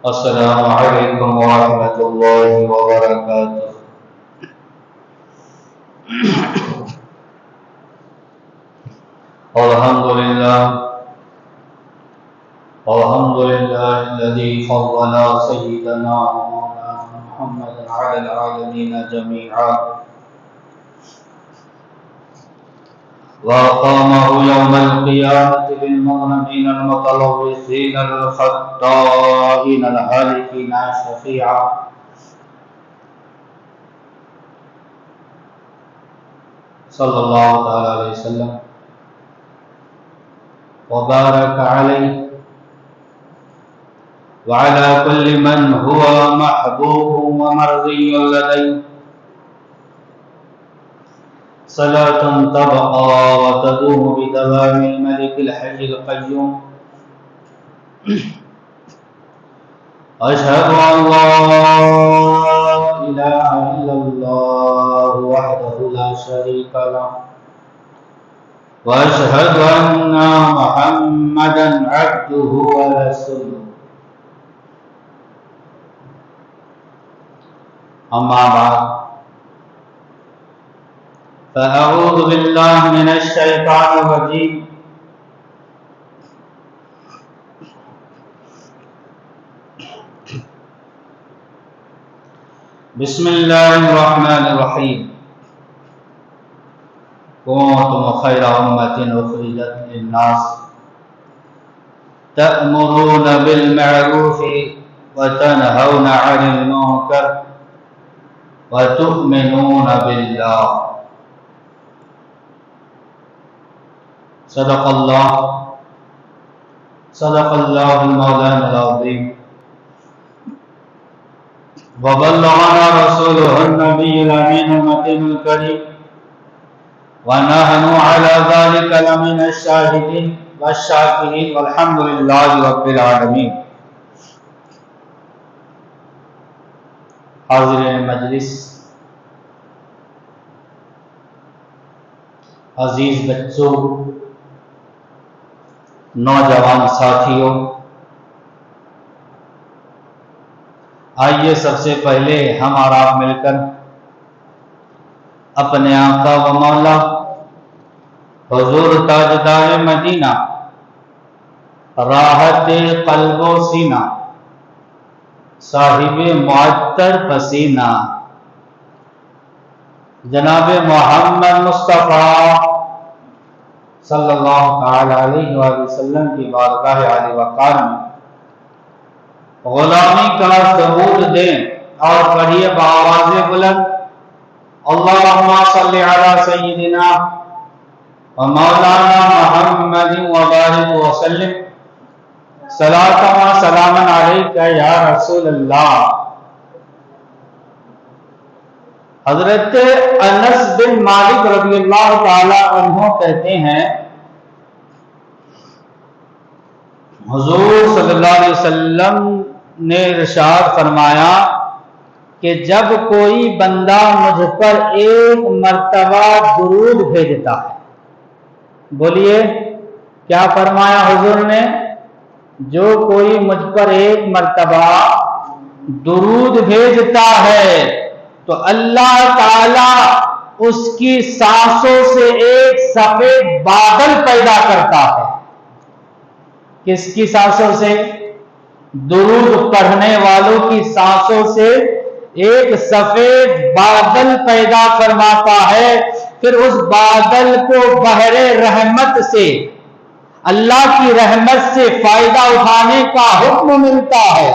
السلام علیکم ورحمۃ اللہ وبرکاتہ۔ الحمد للہ الذی فضل سیدنا ومولانا محمد علی العالمین جميعا وأقامه يوم القيامة للمذنبين المتلوثين الخطائين الهالكين شفيعا صلى الله تعالى عليه وسلم وبارك عليه وعلى كل من هو محبوب ومرضي لديه صلاة تبقى وتدوم بدوام الملك الحي القيوم أشهد أن لا إله إلا الله وحده لا شريك له وأشهد أن محمدا عبده ورسوله أما بعد فأعوذ بالله من الشيطان الرجيم بسم الله الرحمن الرحيم كنتم خير أمة أخرجت للناس تأمرون بالمعروف وتنهون عن المنكر وتؤمنون بالله صدق الله المولانا العظيم وبلغنا رسوله النبي الأمين المتين الكريم ونحن على ذلك لمن الشاهدين والشاكرين والحمد لله رب العالمين۔ حاضرین مجلس، عزیز بچوں، نوجوان ساتھیوں، آئیے سب سے پہلے ہم اور آپ مل کر اپنے آقا و مولا حضور تاجدار مدینہ، راحت قلب و سینہ، صاحب معطر پسینہ، جناب محمد مصطفیٰ صلی اللہ تعالی علیہ وآلہ وسلم کی بارگاہ عالی وقار میں غلامی کا ثبوت دیں اور پڑھیے بآواز بلند اللہم صلی علی سیدنا و مولانا محمد وبارک وسلم صلاۃ و سلام علیک یا رسول اللہ۔ حضرت انس بن مالک رضی اللہ تعالی عنہ کہتے ہیں حضور صلی اللہ علیہ وسلم نے ارشاد فرمایا کہ جب کوئی بندہ مجھ پر ایک مرتبہ درود بھیجتا ہے، بولیے کیا فرمایا حضور نے؟ جو کوئی مجھ پر ایک مرتبہ درود بھیجتا ہے تو اللہ تعالی اس کی سانسوں سے ایک سفید بادل پیدا کرتا ہے۔ کس کی سانسوں سے؟ درود پڑھنے والوں کی سانسوں سے ایک سفید بادل پیدا فرماتا ہے، پھر اس بادل کو بحر رحمت سے، اللہ کی رحمت سے فائدہ اٹھانے کا حکم ملتا ہے،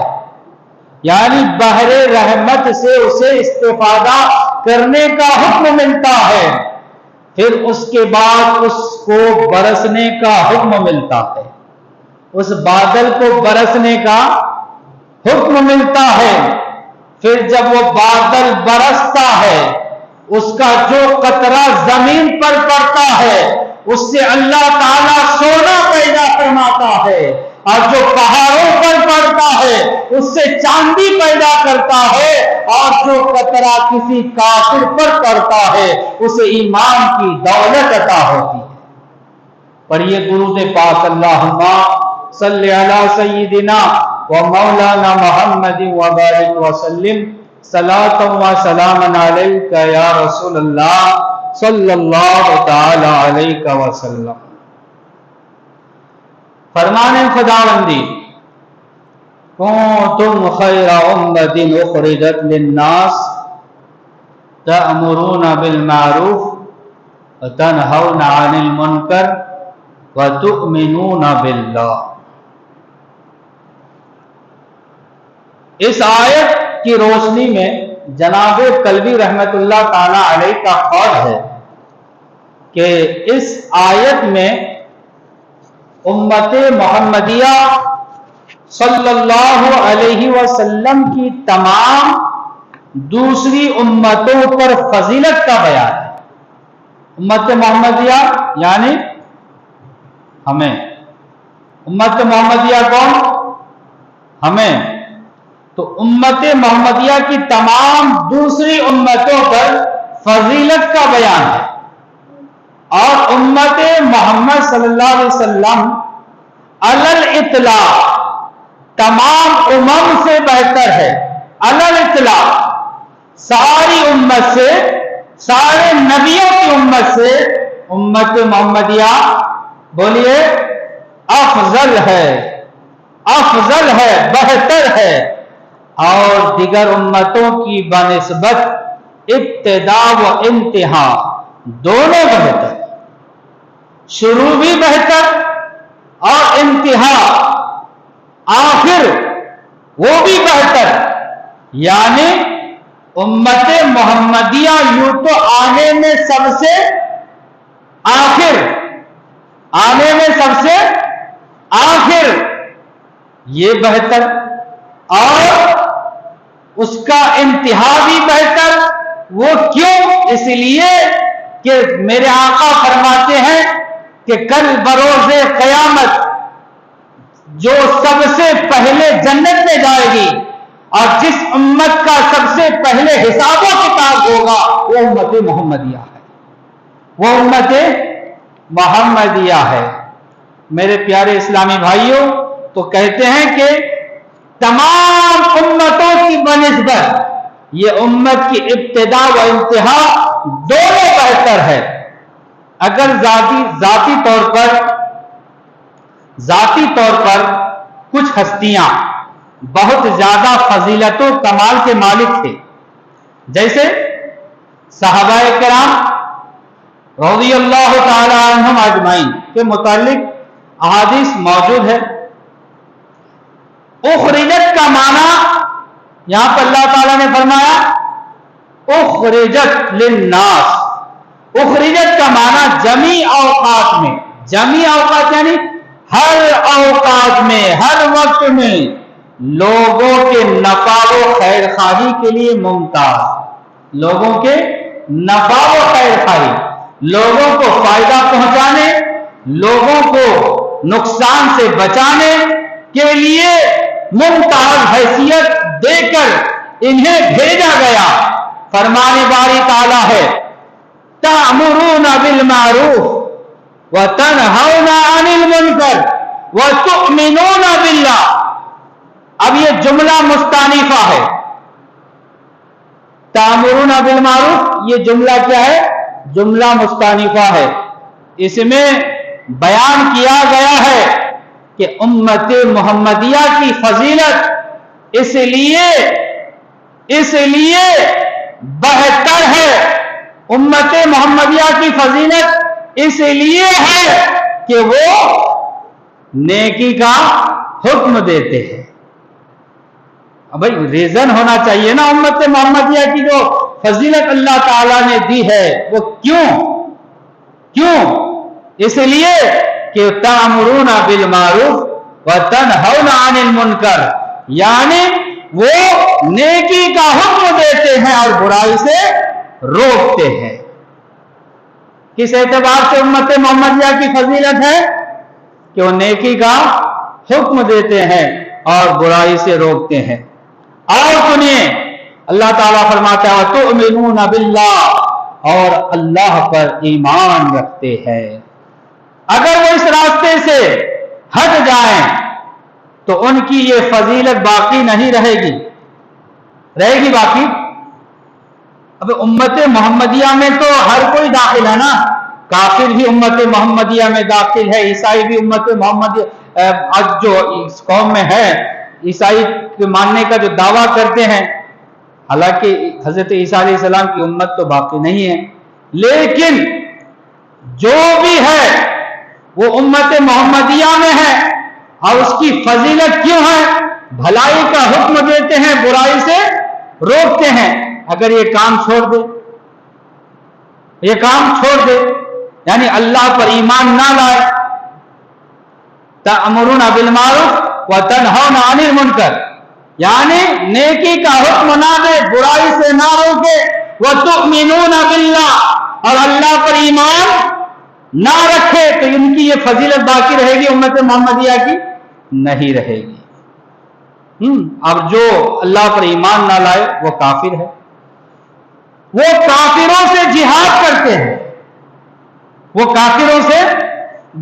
یعنی بحر رحمت سے اسے استفادہ کرنے کا حکم ملتا ہے، پھر اس کے بعد اس کو برسنے کا حکم ملتا ہے، اس بادل کو برسنے کا حکم ملتا ہے۔ پھر جب وہ بادل برستا ہے، اس کا جو قطرہ زمین پر پڑتا ہے اس سے اللہ تعالیٰ سونا پیدا فرماتا ہے، اور جو پہاڑوں پر پڑتا ہے اس سے چاندی پیدا کرتا ہے، اور جو قطرہ کسی کافر پر پڑتا ہے اسے ایمان کی دولت عطا ہوتی ہے۔ پڑھیے درود پاک اللہم صلی علی سیدنا ومولانا محمد وبارك وسلم صلاة وسلاما عليك يا رسول الله صلی اللہ تعالی علیہ وسلم۔ فرمان خداوندی کنتم خیر امت اخرجت للناس تأمرون بالمعروف وتنہون عن المنکر وتؤمنون باللہ۔ اس آیت کی روشنی میں جناب کلبی رحمت اللہ تعالی علیہ کا قول ہے کہ اس آیت میں امت محمدیہ صلی اللہ علیہ وسلم کی تمام دوسری امتوں پر فضیلت کا بیان ہے۔ امت محمدیہ یعنی ہمیں، امت محمدیہ کون؟ ہمیں۔ تو امت محمدیہ کی تمام دوسری امتوں پر فضیلت کا بیان ہے، اور امت محمد صلی اللہ علیہ وسلم علی الاطلاق تمام امم سے بہتر ہے۔ علی الاطلاق ساری امت سے، سارے نبیوں کی امت سے امت محمدیہ بولیے افضل ہے، افضل ہے، بہتر ہے، اور دیگر امتوں کی بنسبت ابتدا و انتہا دونوں بہتر، شروع بھی بہتر اور انتہا آخر وہ بھی بہتر۔ یعنی امت محمدیہ یوں تو آنے میں سب سے آخر، آنے میں سب سے آخر یہ بہتر، اور اس کا انتہا بھی بہتر۔ وہ کیوں؟ اس لیے کہ میرے آقا فرماتے ہیں کہ کل بروز قیامت جو سب سے پہلے جنت میں جائے گی اور جس امت کا سب سے پہلے حساب و کتاب ہوگا وہ امت محمدیہ ہے، وہ امت محمدیہ ہے۔ میرے پیارے اسلامی بھائیوں، تو کہتے ہیں کہ تمام امتوں کی بنسبت یہ امت کی ابتدا و انتہا دونوں بہتر ہے۔ اگر ذاتی طور پر کچھ ہستیاں بہت زیادہ فضیلت و کمال کے مالک تھے، جیسے صحابہ کرام رضی اللہ تعالی عنہم اجمعین کے متعلق احادیث موجود ہے۔ اخرجت کا معنی یہاں پر اللہ تعالیٰ نے فرمایا اخرجت للناس، اخرجت کا معنی جمیع اوقات میں، جمیع اوقات یعنی ہر اوقات میں، ہر وقت میں لوگوں کے نفع و خیر خواہی کے لیے ممتاز، لوگوں کے نفع و خیر خواہی، لوگوں کو فائدہ پہنچانے، لوگوں کو نقصان سے بچانے کے لیے ممتاز حیثیت دے کر انہیں بھیجا گیا۔ فرمان باری تعالیٰ ہے تأمرون بالمعروف وتنہون عن المنکر وتؤمنون باللہ۔ اب یہ جملہ مستانفہ ہے، تأمرون بالمعروف یہ جملہ کیا ہے؟ جملہ مستانفہ ہے۔ اس میں بیان کیا گیا ہے کہ امت محمدیہ کی فضیلت اس لیے بہتر ہے، امت محمدیہ کی فضیلت اس لیے ہے کہ وہ نیکی کا حکم دیتے ہیں۔ بھائی ریزن ہونا چاہیے نا امت محمدیہ کی جو فضیلت اللہ تعالیٰ نے دی ہے وہ کیوں؟ اس لیے کہ تأمرون بالمعروف وتنہون عن المنکر، یعنی وہ نیکی کا حکم دیتے ہیں اور برائی سے روکتے ہیں۔ کس اعتبار سے امت محمدیہ کی فضیلت ہے؟ کہ وہ نیکی کا حکم دیتے ہیں اور برائی سے روکتے ہیں۔ اور سنیے اللہ تعالیٰ فرماتا ہے وَتُؤْمِنُونَ بِاللَّهِ، اور اللہ پر ایمان رکھتے ہیں۔ اگر وہ اس راستے سے ہٹ جائیں تو ان کی یہ فضیلت باقی نہیں رہے گی، رہے گی باقی؟ اب امت محمدیہ میں تو ہر کوئی داخل ہے نا، کافر بھی امت محمدیہ میں داخل ہے، عیسائی بھی امت محمدیہ، آج جو اس قوم میں ہے عیسائی کے ماننے کا جو دعویٰ کرتے ہیں، حالانکہ حضرت عیسیٰ علیہ السلام کی امت تو باقی نہیں ہے، لیکن جو بھی ہے وہ امت محمدیہ میں ہے، اور اس کی فضیلت کیوں ہے؟ بھلائی کا حکم دیتے ہیں، برائی سے روکتے ہیں۔ اگر یہ کام چھوڑ دے، یہ کام چھوڑ دے، یعنی اللہ پر ایمان نہ لائے، تأمرون بالمعروف وتنہون عن المنکر، یعنی نیکی کا حکم نہ دے، برائی سے نہ روکے، وتؤمنون باللہ، اور اللہ پر ایمان نہ رکھے، تو ان کی یہ فضیلت باقی رہے گی امت محمدیہ کی؟ نہیں رہے گی۔ اب جو اللہ پر ایمان نہ لائے وہ کافر ہے، وہ کافروں سے جہاد کرتے ہیں، وہ کافروں سے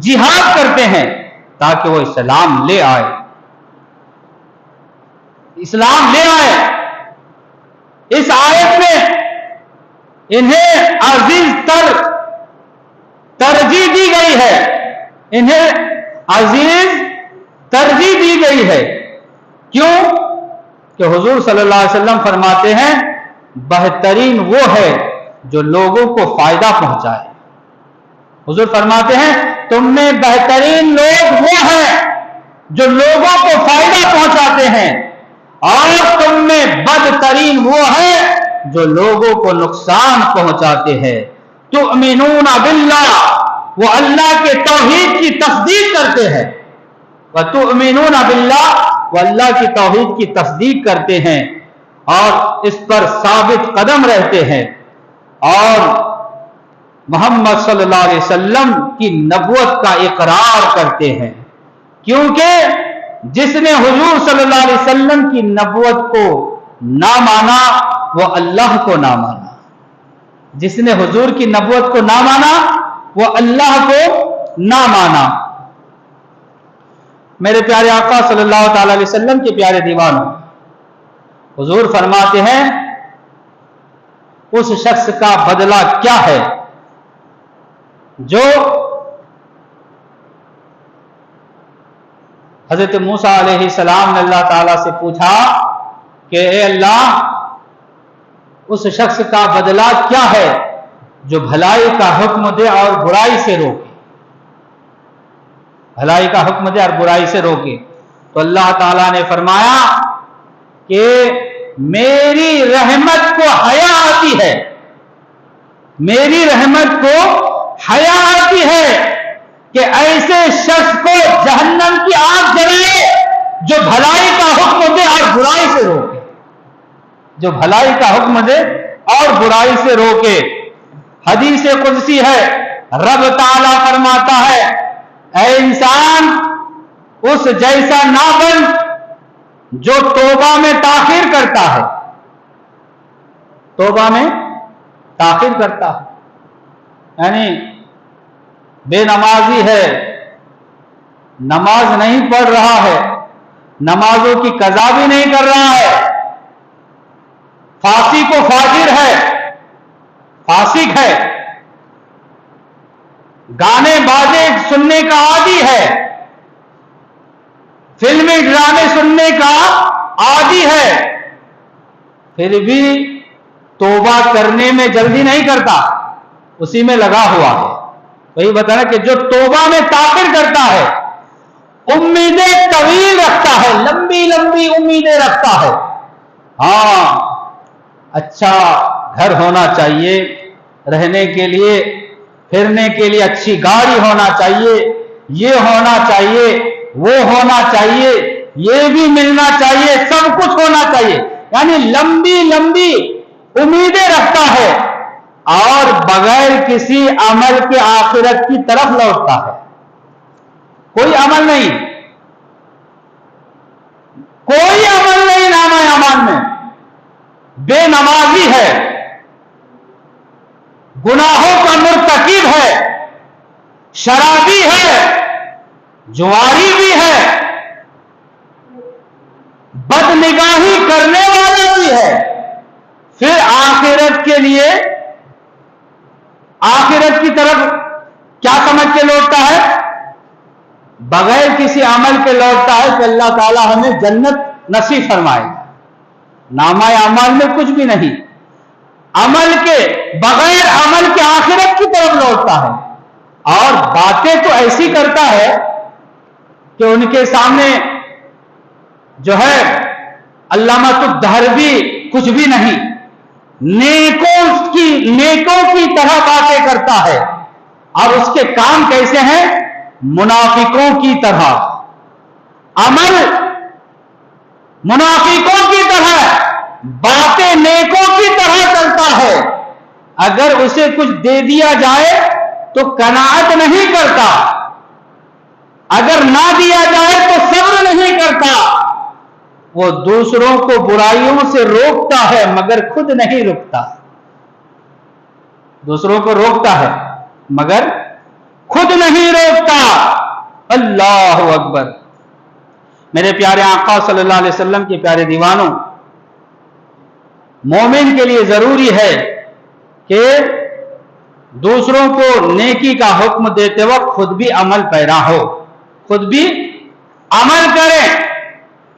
جہاد کرتے ہیں تاکہ وہ اسلام لے آئے، اسلام لے آئے۔ اس آیت میں انہیں عزیز تر ترجیح دی گئی ہے، انہیں عزیز ترجیح دی گئی ہے۔ کیوں؟ کہ حضور صلی اللہ علیہ وسلم فرماتے ہیں بہترین وہ ہے جو لوگوں کو فائدہ پہنچائے۔ حضور فرماتے ہیں تم میں بہترین لوگ وہ ہیں جو لوگوں کو فائدہ پہنچاتے ہیں، اور تم میں بدترین وہ ہے جو لوگوں کو نقصان پہنچاتے ہیں۔ تؤمنون باللہ، وہ اللہ کے توحید کی تصدیق کرتے ہیں، وتؤمنون باللہ، وہ اللہ کی توحید کی تصدیق کرتے ہیں اور اس پر ثابت قدم رہتے ہیں، اور محمد صلی اللہ علیہ وسلم کی نبوت کا اقرار کرتے ہیں، کیونکہ جس نے حضور صلی اللہ علیہ وسلم کی نبوت کو نہ مانا وہ اللہ کو نہ مانا، جس نے حضور کی نبوت کو نہ مانا وہ اللہ کو نہ مانا۔ میرے پیارے آقا صلی اللہ تعالی علیہ وسلم کے پیارے دیوانوں، حضور فرماتے ہیں اس شخص کا بدلہ کیا ہے جو حضرت موسیٰ علیہ السلام نے اللہ تعالیٰ سے پوچھا کہ اے اللہ، اس شخص کا بدلہ کیا ہے جو بھلائی کا حکم دے اور برائی سے روکے، بھلائی کا حکم دے اور برائی سے روکے؟ تو اللہ تعالیٰ نے فرمایا کہ میری رحمت کو حیا آتی ہے، میری رحمت کو حیا آتی ہے کہ ایسے شخص کو جہنم کی آگ جلائے جو بھلائی کا حکم دے اور برائی سے روکے، جو بھلائی کا حکم دے اور برائی سے روکے۔ حدیث قدسی ہے، رب تعالیٰ فرماتا ہے اے انسان اس جیسا نہ بن جو توبہ میں تاخیر کرتا ہے، توبہ میں تاخیر کرتا ہے، یعنی بے نمازی ہے، نماز نہیں پڑھ رہا ہے، نمازوں کی قضا بھی نہیں کر رہا ہے، فاسق و فاجر ہے، فاسق ہے، گانے باجے سننے کا عادی ہے، فلمی ڈرامے سننے کا عادی ہے، پھر بھی توبہ کرنے میں جلدی نہیں کرتا، اسی میں لگا ہوا ہے۔ وہی بتانا کہ جو توبہ میں تاخیر کرتا ہے، امیدیں طویل رکھتا ہے، لمبی لمبی امیدیں رکھتا ہے، ہاں اچھا گھر ہونا چاہیے رہنے کے لیے، پھرنے کے لیے اچھی گاڑی ہونا چاہیے، یہ ہونا چاہیے، وہ ہونا چاہیے، یہ بھی ملنا چاہیے، سب کچھ ہونا چاہیے، یعنی لمبی لمبی امیدیں رکھتا ہے، اور بغیر کسی عمل کے آخرت کی طرف لوٹتا ہے۔ کوئی عمل نہیں، کوئی عمل نہیں نامہ اعمال میں، بے نمازی ہے، گناہوں کا مرتکب ہے، شرابی ہے، جواری بھی ہے، بدنگاہی کرنے والا بھی ہے، پھر آخرت کے لیے آخرت کی طرف کیا سمجھ کے لوٹتا ہے؟ بغیر کسی عمل کے لوٹتا ہے کہ اللہ تعالیٰ ہمیں جنت نصیب فرمائے، نامہ اعمال میں کچھ بھی نہیں، عمل کے بغیر عمل کے آخرت کی طرف لوٹتا ہے، اور باتیں تو ایسی کرتا ہے کہ ان کے سامنے جو ہے علامۃ الدہر بھی کچھ بھی نہیں، نیکوں کی طرح باتیں کرتا ہے، اور اس کے کام کیسے ہیں؟ منافقوں کی طرح، عمل منافقوں کی طرح، باتیں نیکوں کی طرح کرتا ہے، اگر اسے کچھ دے دیا جائے تو قناعت نہیں کرتا، اگر نہ دیا جائے تو صبر نہیں کرتا، وہ دوسروں کو برائیوں سے روکتا ہے مگر خود نہیں رکتا، دوسروں کو روکتا ہے مگر خود نہیں روکتا۔ اللہ اکبر۔ میرے پیارے آقا صلی اللہ علیہ وسلم کے پیارے دیوانوں، مومن کے لیے ضروری ہے کہ دوسروں کو نیکی کا حکم دیتے وقت خود بھی عمل پیرا ہو، خود بھی عمل کرے،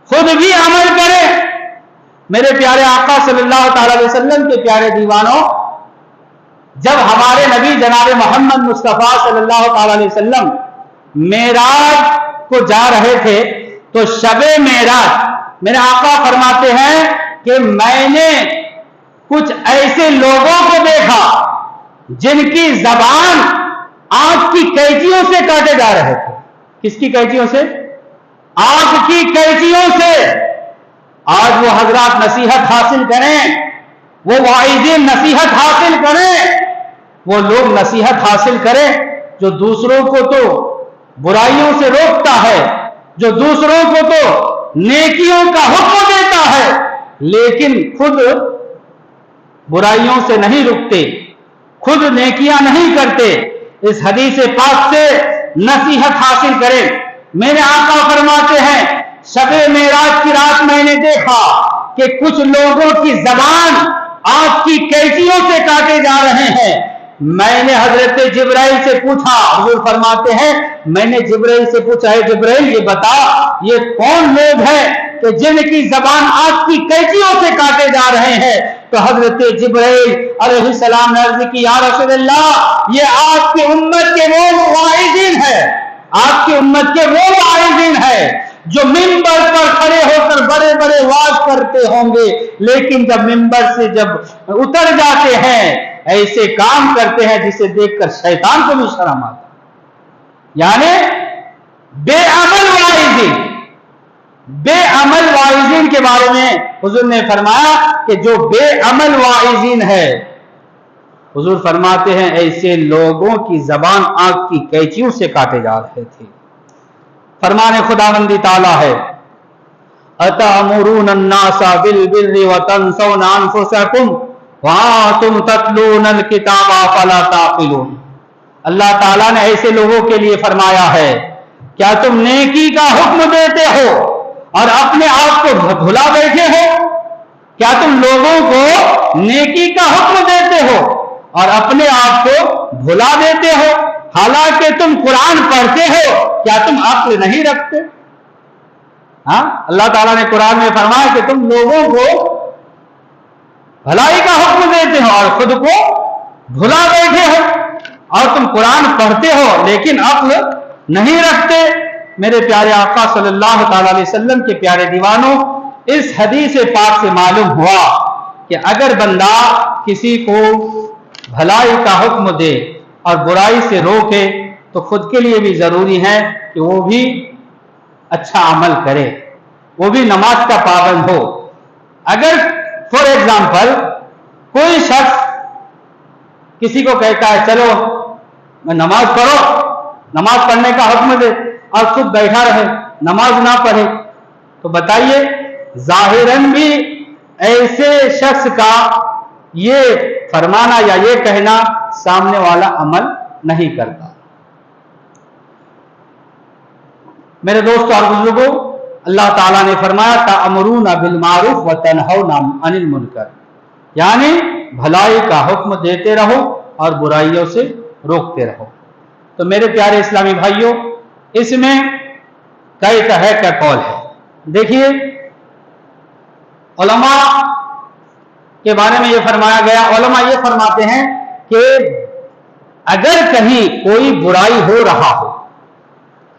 خود بھی عمل کرے۔ میرے پیارے آقا صلی اللہ تعالی علیہ وسلم کے پیارے دیوانوں، جب ہمارے نبی جناب محمد مصطفیٰ صلی اللہ تعالی علیہ وسلم معراج کو جا رہے تھے تو شب معراج میرے آقا فرماتے ہیں کہ میں نے کچھ ایسے لوگوں کو دیکھا جن کی زبان آگ کی قینچیوں سے کاٹے جا رہے تھے۔ کس کی قینچیوں سے؟ آگ کی قینچیوں سے۔ آج وہ حضرات نصیحت حاصل کریں، وہ واعظین نصیحت حاصل کریں، وہ لوگ نصیحت حاصل کریں جو دوسروں کو تو برائیوں سے روکتا ہے، جو دوسروں کو تو نیکیوں کا حکم دیتا ہے، لیکن خود برائیوں سے نہیں رکتے، خود نیکیاں نہیں کرتے۔ اس حدیث پاک سے نصیحت حاصل کریں۔ میرے آقا فرماتے ہیں شب معراج کی رات میں نے دیکھا کہ کچھ لوگوں کی زبان آگ کی قینچیوں سے کاٹے جا رہے ہیں۔ میں نے حضرت جبرائیل سے پوچھا، حضور فرماتے ہیں میں نے جبرائیل سے پوچھا، ہے جبرائیل یہ بتا یہ کون لوگ ہیں کہ جن کی زبان آگ کی قینچیوں سے کاٹے جا رہے ہیں؟ تو حضرت جبرائیل علیہ السلام نے عرض کی، یا رسول اللہ یہ آپ کی امت کے وہ واعظین ہیں، آپ کی امت کے وہ واعظین ہیں جو ممبر پر کھڑے ہو کر بڑے بڑے واعظ کرتے ہوں گے، لیکن جب ممبر سے جب اتر جاتے ہیں ایسے کام کرتے ہیں جسے دیکھ کر شیطان کو بھی شرم آتا ہے۔ یعنی بے عمل واعظین کے بارے میں حضور نے فرمایا کہ جو بے عمل واعظین ہے، حضور فرماتے ہیں ایسے لوگوں کی زبان آگ کی قینچیوں سے کاٹے جا رہے تھے۔ فرمان خداوندی تعالیٰ ہے أَتَأْمُرُونَ النَّاسَ بِالْبِرِّ وَتَنْسَوْنَ أَنفُسَكُمْ وَأَنْتُمْ تَتْلُونَ الْكِتَابَ أَفَلَا تَعْقِلُونَ۔ اللہ تعالیٰ نے ایسے لوگوں کے لیے فرمایا ہے کیا تم نیکی کا حکم دیتے ہو اور اپنے آپ کو بھلا بیٹھے ہو؟ کیا تم لوگوں کو نیکی کا حکم دیتے ہو اور اپنے آپ کو بھلا دیتے ہو؟ حالانکہ تم قرآن پڑھتے ہو، کیا تم عقل نہیں رکھتے؟ ہاں، اللہ تعالیٰ نے قرآن میں فرمایا کہ تم لوگوں کو بھلائی کا حکم دیتے ہو اور خود کو بھلا بیٹھے ہو، اور تم قرآن پڑھتے ہو لیکن عقل نہیں رکھتے۔ میرے پیارے آقا صلی اللہ تعالی علیہ وسلم کے پیارے دیوانوں، اس حدیث پاک سے معلوم ہوا کہ اگر بندہ کسی کو بھلائی کا حکم دے اور برائی سے روکے تو خود کے لیے بھی ضروری ہے کہ وہ بھی اچھا عمل کرے، وہ بھی نماز کا پابند ہو۔ اگر فور ایگزامپل کوئی شخص کسی کو کہتا ہے چلو میں نماز پڑھو، نماز پڑھنے کا حکم دے، اور خود بیٹھا رہے نماز نہ پڑھے، تو بتائیے ظاہراً بھی ایسے شخص کا یہ فرمانا یا یہ کہنا سامنے والا عمل نہیں کرتا۔ میرے دوستوں اور بزرگوں، اللہ تعالیٰ نے فرمایا تأمرون بالمعروف وتنہون عن المنکر، یعنی بھلائی کا حکم دیتے رہو اور برائیوں سے روکتے رہو۔ تو میرے پیارے اسلامی بھائیوں، اس میں کئی طرح کا قول ہے۔ دیکھیے، علماء کے بارے میں یہ فرمایا گیا، علماء یہ فرماتے ہیں کہ اگر کہیں کوئی برائی ہو رہا ہو،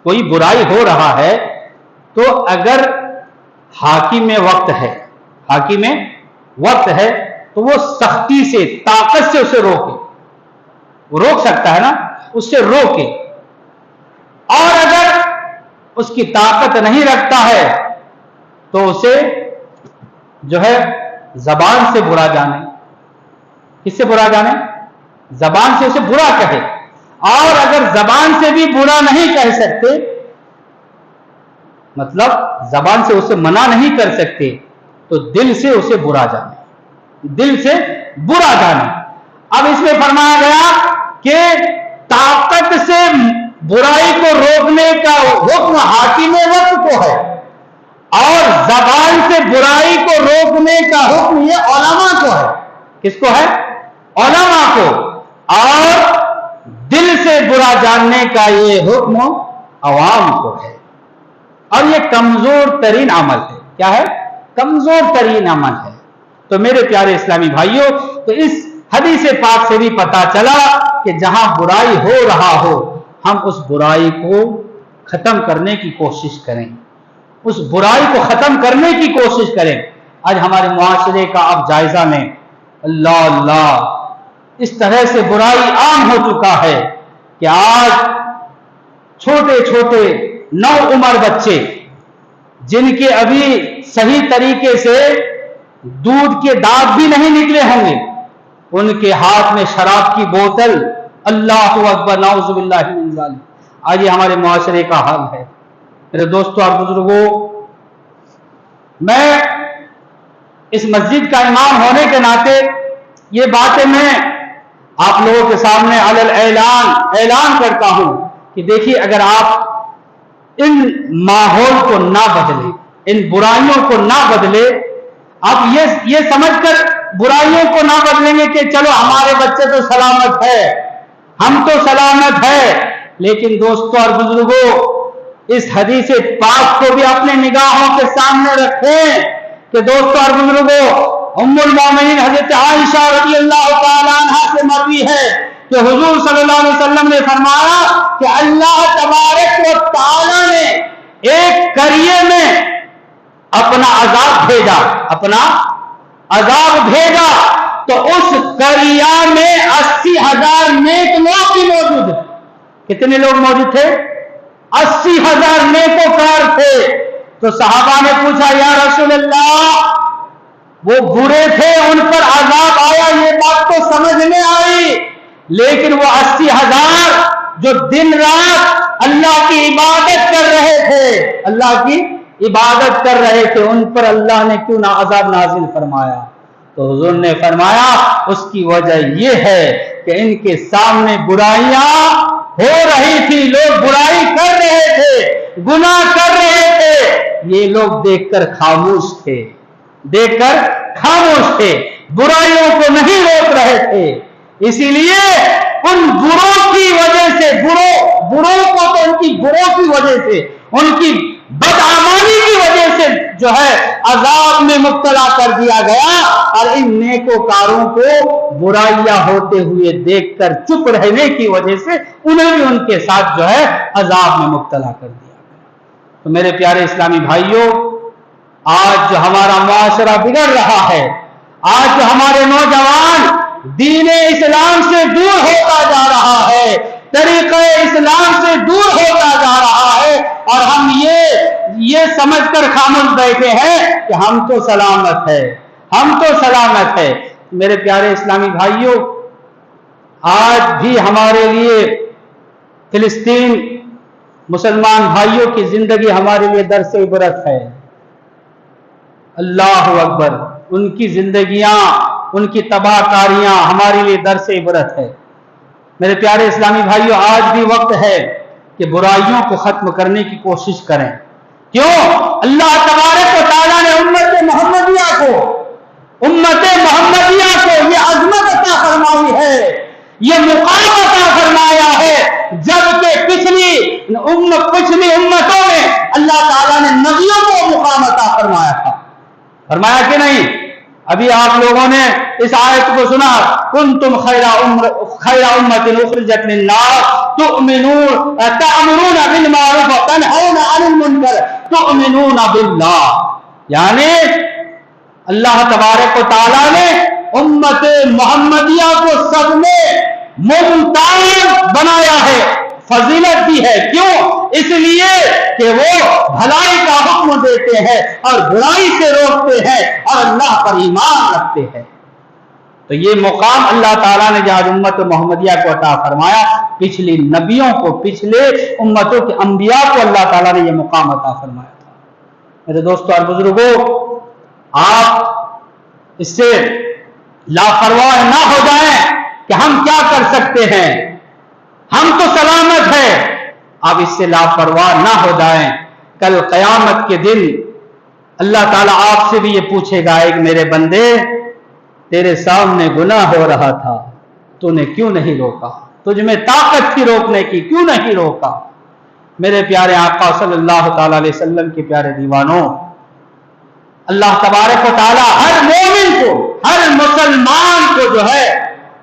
کوئی برائی ہو رہا ہے، تو اگر حاکم وقت ہے، حاکم وقت ہے، تو وہ سختی سے، طاقت سے اسے روکے، وہ روک سکتا ہے نا، اس سے روکے۔ اور اگر اس کی طاقت نہیں رکھتا ہے تو اسے جو ہے زبان سے برا جانے۔ کس سے برا جانے؟ زبان سے اسے برا کہے۔ اور اگر زبان سے بھی برا نہیں کہہ سکتے، مطلب زبان سے اسے منع نہیں کر سکتے، تو دل سے اسے برا جانے، دل سے برا جانے۔ اب اس میں فرمایا گیا کہ طاقت سے برائی کو روکنے کا حکم حاکم وقت کو ہے، اور زبان سے برائی کو روکنے کا حکم یہ علماء کو ہے۔ کس کو ہے؟ علماء کو۔ اور دل سے برا جاننے کا یہ حکم عوام کو ہے۔ اور یہ کمزور ترین عمل ہے۔ کیا ہے؟ کمزور ترین عمل ہے۔ تو میرے پیارے اسلامی بھائیوں، تو اس حدیث پاک سے بھی پتا چلا کہ جہاں برائی ہو رہا ہو، ہم اس برائی کو ختم کرنے کی کوشش کریں، اس برائی کو ختم کرنے کی کوشش کریں۔ آج ہمارے معاشرے کا آپ جائزہ لیں، اللہ اللہ، اس طرح سے برائی عام ہو چکا ہے کہ آج چھوٹے چھوٹے نو عمر بچے، جن کے ابھی صحیح طریقے سے دودھ کے دانت بھی نہیں نکلے ہوں گے، ان کے ہاتھ میں شراب کی بوتل، اللہ اکبر، نعوذ باللہ من ذالک۔ آج یہ ہمارے معاشرے کا حال ہے۔ میرے دوستوں اور بزرگوں، میں اس مسجد کا امام ہونے کے ناطے یہ باتیں میں آپ لوگوں کے سامنے اعلان کرتا ہوں کہ دیکھیے، اگر آپ ان ماحول کو نہ بدلیں، ان برائیوں کو نہ بدلے، آپ یہ سمجھ کر برائیوں کو نہ بدلیں گے کہ چلو ہمارے بچے تو سلامت ہے، ہم تو سلامت ہے، لیکن دوستوں اور بزرگوں، اس حدیث پاک کو بھی اپنے نگاہوں کے سامنے رکھیں کہ دوستوں اور بزرگوں، ام المومنین حضرت عائشہ رضی اللہ تعالیٰ عنہ سے مروی ہے کہ حضور صلی اللہ علیہ وسلم نے فرمایا کہ اللہ تبارک و تعالیٰ نے ایک قریے میں اپنا عذاب بھیجا، اپنا عذاب بھیجا، تو اس قریہ میں 80,000 نیک لوگ بھی موجود ہیں۔ کتنے لوگ موجود تھے؟ 80,000 نیکوکار تھے۔ تو صحابہ نے پوچھا، یا رسول اللہ، وہ برے تھے، ان پر عذاب آیا، یہ بات تو سمجھ میں آئی، لیکن وہ 80,000 جو دن رات اللہ کی عبادت کر رہے تھے، اللہ کی عبادت کر رہے تھے، ان پر اللہ نے کیوں نہ عذاب نازل فرمایا؟ تو حضور نے فرمایا اس کی وجہ یہ ہے کہ ان کے سامنے برائیاں ہو رہی تھی، لوگ برائی کر رہے تھے، گناہ کر رہے تھے، یہ لوگ دیکھ کر خاموش تھے، دیکھ کر خاموش تھے، برائیوں کو نہیں روک رہے تھے۔ اسی لیے ان بروں کی وجہ سے، بروں کو تو ان کی بروں کی وجہ سے، ان کی بدعمالی کی وجہ سے جو ہے عذاب میں مبتلا کر دیا گیا، اور ان نیکوکاروں کو برائیاں ہوتے ہوئے دیکھ کر چپ رہنے کی وجہ سے انہیں بھی ان کے ساتھ جو ہے عذاب میں مبتلا کر دیا گیا۔ تو میرے پیارے اسلامی بھائیوں، آج جو ہمارا معاشرہ بگڑ رہا ہے، آج جو ہمارے نوجوان دین اسلام سے دور ہوتا جا رہا ہے، طریقہ اسلام سے دور ہوتا جا رہا ہے، اور ہم یہ سمجھ کر خاموش بیٹھے ہیں کہ ہم تو سلامت ہے، ہم تو سلامت ہے۔ میرے پیارے اسلامی بھائیوں، آج بھی ہمارے لیے فلسطین مسلمان بھائیوں کی زندگی ہمارے لیے درس عبرت ہے۔ اللہ اکبر، ان کی زندگیاں، ان کی تباہ کاریاں ہمارے لیے درس عبرت ہے۔ میرے پیارے اسلامی بھائیوں، آج بھی وقت ہے کہ برائیوں کو ختم کرنے کی کوشش کریں، کیوں؟ اللہ تبارک و تعالیٰ نے امت محمدیہ کو یہ عظمت عطا فرمائی ہے، یہ مقام عطا فرمایا ہے، جبکہ پچھلی امتوں میں اللہ تعالیٰ نے نبیوں کو مقام عطا فرمایا تھا. فرمایا کہ نہیں؟ ابھی آپ لوگوں نے اس آیت کو سنا، کنتم خیر امۃ اخرجت للناس تأمرون بالمعروف وتنہون عن المنکر تؤمنون باللہ. یعنی اللہ تبارک و تعالیٰ نے امت محمدیہ کو سب میں ممتاز بنایا ہے، فضیلت دی ہے. کیوں؟ اس لیے کہ وہ بھلائی کا حکم دیتے ہیں اور برائی سے روکتے ہیں اور اللہ پر ایمان رکھتے ہیں. تو یہ مقام اللہ تعالیٰ نے جہاں امت محمدیہ کو عطا فرمایا، پچھلی نبیوں کو، پچھلے امتوں کے انبیاء کو اللہ تعالیٰ نے یہ مقام عطا فرمایا تھا. میرے دوستوں اور بزرگوں، آپ اس سے لاپرواہ نہ ہو جائیں کہ ہم کیا کر سکتے ہیں، ہم تو سلامت ہیں. آپ اس سے لاپرواہ نہ ہو جائیں. کل قیامت کے دن اللہ تعالیٰ آپ سے بھی یہ پوچھے گا، ایک میرے بندے تیرے سامنے گناہ ہو رہا تھا، تو نے کیوں نہیں روکا؟ تجھ میں طاقت تھی روکنے کی، کیوں نہیں روکا؟ میرے پیارے آقا صلی اللہ تعالیٰ علیہ وسلم کے پیارے دیوانوں، اللہ تبارک و تعالیٰ ہر مومن کو، ہر مسلمان کو جو ہے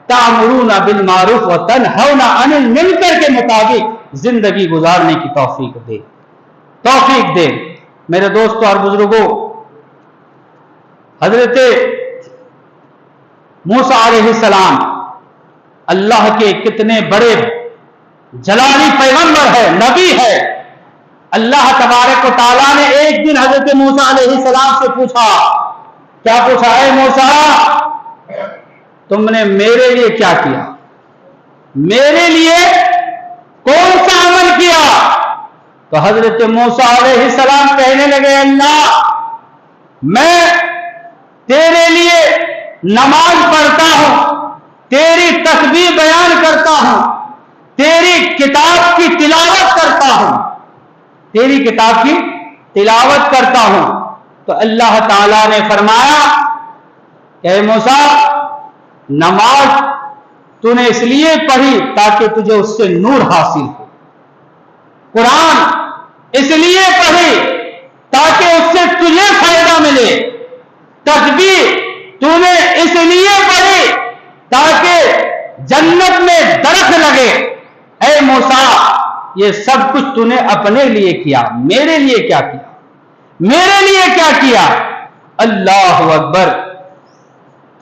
تأمرون بالمعروف وتنہون عن المنکر کے مطابق زندگی گزارنے کی توفیق دے. میرے دوستوں اور بزرگوں، حضرت موسیٰ علیہ السلام اللہ کے کتنے بڑے جلالی پیغمبر ہے، نبی ہے. اللہ تبارک و تعالیٰ نے ایک دن حضرت موسیٰ علیہ السلام سے پوچھا، کیا پوچھا؟ اے موسیٰ، تم نے میرے لیے کیا کیا؟ میرے لیے کون سا عمل کیا؟ تو حضرت موسیٰ علیہ السلام کہنے لگے، اللہ، میں تیرے لیے نماز پڑھتا ہوں، تیری تسبیح بیان کرتا ہوں، تیری کتاب کی تلاوت کرتا ہوں، تیری کتاب کی تلاوت کرتا ہوں. تو اللہ تعالیٰ نے فرمایا کہ اے موسیٰ، نماز تو نے اس لیے پڑھی تاکہ تجھے اس سے نور حاصل ہو، قرآن اس لیے پڑھی تاکہ اس سے تجھے فائدہ ملے، تسبیح تو نے اس لیے پڑھی تاکہ جنت میں درخت لگے. اے موسیٰ، یہ سب کچھ تو نے اپنے لیے کیا، میرے لیے کیا کیا؟ میرے لیے کیا کیا؟ اللہ اکبر.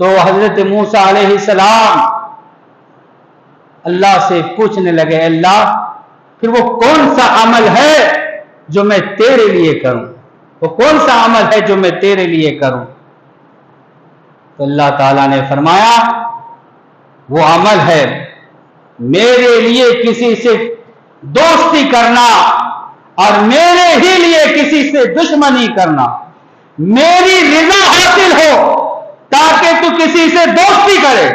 تو حضرت موسیٰ علیہ السلام اللہ سے پوچھنے لگے، اللہ، پھر وہ کون سا عمل ہے جو میں تیرے لیے کروں؟ وہ کون سا عمل ہے جو میں تیرے لیے کروں؟ تو اللہ تعالیٰ نے فرمایا، وہ عمل ہے میرے لیے کسی سے دوستی کرنا اور میرے ہی لیے کسی سے دشمنی کرنا. میری رضا حاصل ہو تاکہ تو کسی سے دوستی کرے.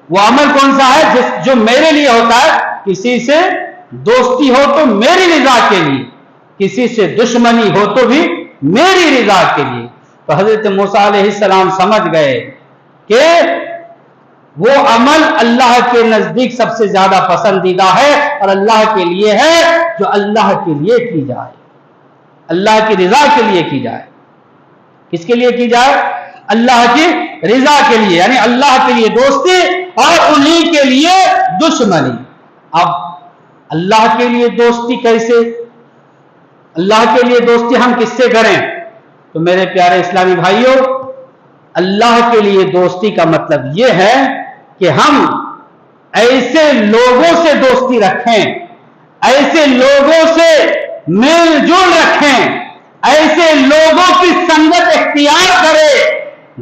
وہ عمل کون سا ہے جو میرے لیے ہوتا ہے؟ کسی سے دوستی ہو تو میری رضا کے لیے، کسی سے دشمنی ہو تو بھی میری رضا کے لیے. تو حضرت موسیٰ علیہ السلام سمجھ گئے کہ وہ عمل اللہ کے نزدیک سب سے زیادہ پسندیدہ ہے اور اللہ کے لیے ہے جو اللہ کے لیے کی جائے، اللہ کی رضا کے لیے کی جائے. کس کے لیے کی جائے؟ اللہ کی رضا کے لیے، یعنی اللہ کے لیے دوستی اور انہی کے لیے دشمنی. اب اللہ کے لیے دوستی کیسے؟ اللہ کے لیے دوستی ہم کس سے کریں؟ تو میرے پیارے اسلامی بھائیوں، اللہ کے لیے دوستی کا مطلب یہ ہے کہ ہم ایسے لوگوں سے دوستی رکھیں، ایسے لوگوں سے میل جول رکھیں، ایسے لوگوں کی سنگت اختیار کرے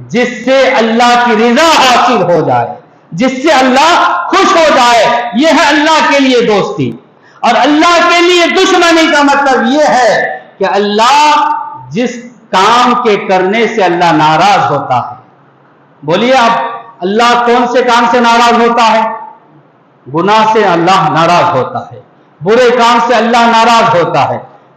جس سے اللہ کی رضا حاصل ہو جائے، جس سے اللہ خوش ہو جائے. یہ ہے اللہ کے لیے دوستی. اور اللہ کے لیے دشمنی کا مطلب یہ ہے کہ اللہ جس کام کے کرنے سے اللہ ناراض ہوتا ہے. بولیے آپ، اللہ کون سے کام سے ناراض ہوتا ہے؟ گناہ سے اللہ ناراض ہوتا ہے، برے کام سے اللہ ناراض ہوتا ہے.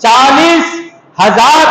40,000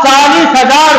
40,000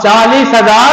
40,000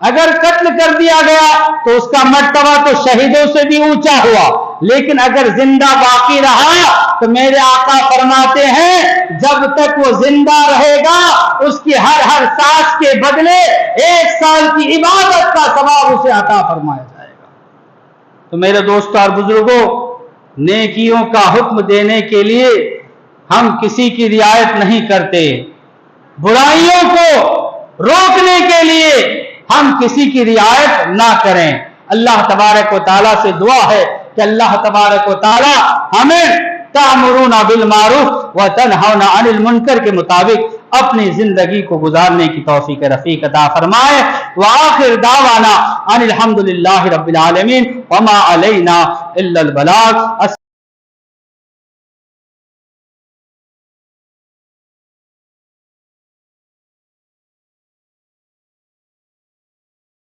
اگر قتل کر دیا گیا تو اس کا مرتبہ تو شہیدوں سے بھی اونچا ہوا، لیکن اگر زندہ باقی رہا تو میرے آقا فرماتے ہیں جب تک وہ زندہ رہے گا اس کی ہر سانس کے بدلے 1 سال کی عبادت کا ثواب اسے عطا فرمایا جائے گا۔ تو میرے دوستوں اور بزرگوں، نیکیوں کا حکم دینے کے لیے ہم کسی کی رعایت نہیں کرتے، برائیوں کو روکنے کے لیے ہم کسی کی رعایت نہ کریں۔ اللہ تبارک و تعالیٰ سے دعا ہے کہ اللہ تبارک و تعالیٰ ہمیں تأمرون بالمعروف وتنہون عن المنکر کے مطابق اپنی زندگی کو گزارنے کی توفیق رفیق عطا فرمائے۔ وآخر دعوانا ان الحمد للہ رب العالمین وما علینا الا البلاغ۔